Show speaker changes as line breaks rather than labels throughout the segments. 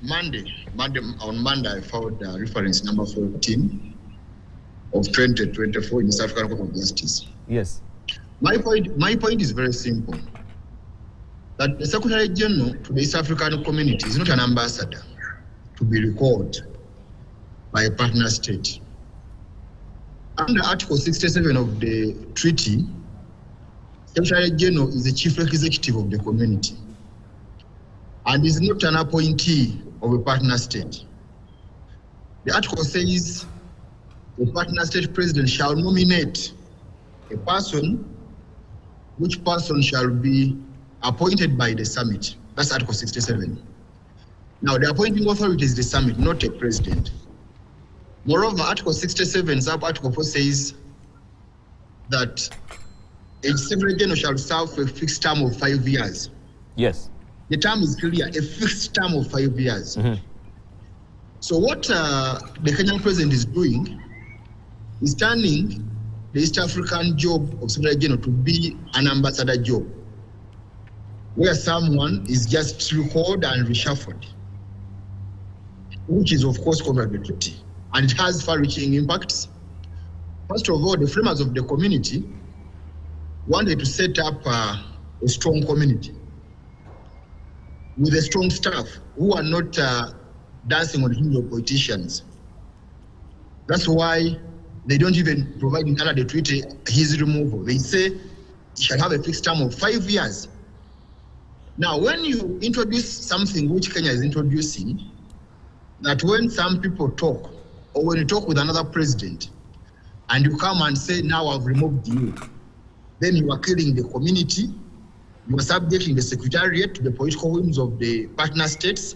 On Monday, I filed reference number 14 of 2024 in the South African Court of Justice.
Yes.
My point is very simple. That the Secretary General to the East African community is not an ambassador to be recalled by a partner state. Under Article 67 of the treaty, Secretary General is the chief executive of the community and is not an appointee of a partner state. The article says the partner state president shall nominate a person, which person shall be appointed by the summit. That's Article 67. Now, the appointing authority is the summit, not a president. Moreover, Article 67, sub-Article 4 says that a Secretary General shall serve for a fixed term of 5 years.
Yes.
The term is clear, a fixed term of 5 years. Mm-hmm. So what the Kenyan president is doing is turning the East African job of Secretary General to be an ambassador job, where someone is just recalled and reshuffled, which is of course contradictory, and it has far-reaching impacts. First of all, the framers of the community wanted to set up a strong community with a strong staff who are not dancing on hinge of politicians. That's why they don't even provide under the treaty his removal. They say he shall have a fixed term of 5 years. Now, when you introduce something which Kenya is introducing, that when some people talk, or when you talk with another president, and you come and say, now I've removed you, then you are killing the community, you are subjecting the secretariat to the political whims of the partner states,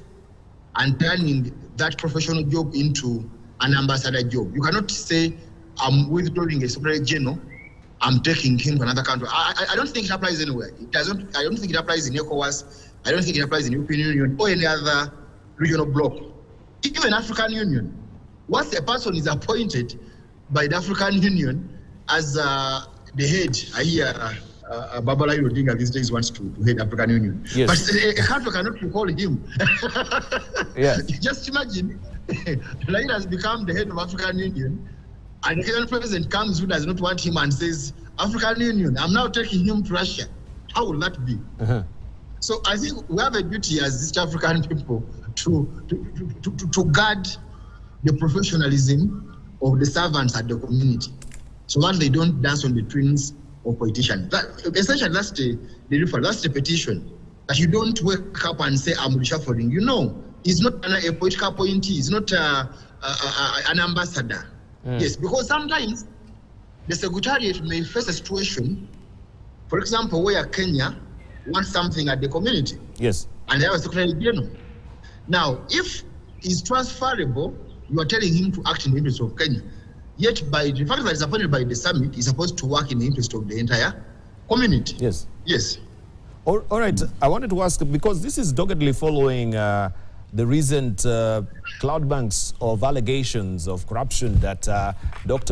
and turning that professional job into an ambassador job. You cannot say, I'm withdrawing a Secretary General, I'm taking him to another country. I don't think it applies anywhere. I don't think it applies in ECOWAS. I don't think it applies in the European Union or any other regional bloc. Even African Union. Once a person is appointed by the African Union as the head, I hear Babala Odinga these days wants to head African Union. Yes. But a country cannot recall him.
Yes.
Just imagine, Raila has become the head of African Union, and the Kenyan president comes who does not want him and says, African Union, I'm now taking him to Russia. How will that be? Uh-huh. So I think we have a duty as East African people to guard the professionalism of the servants at the community, so that they don't dance on the strings of politicians. Essentially, that's the petition. That you don't wake up and say, I'm reshuffling. You know, he's not a political appointee. He's not an ambassador. Mm. Yes, because sometimes the secretariat may face a situation, for example, where Kenya wants something at the community.
Yes.
And they have a Secretary General. Now, if he's transferable, you are telling him to act in the interest of Kenya. Yet, by the fact that he's appointed by the summit, he's supposed to work in the interest of the entire community.
Yes.
Yes.
All right. I wanted to ask, because this is doggedly following the recent cloud banks of allegations of corruption that Dr.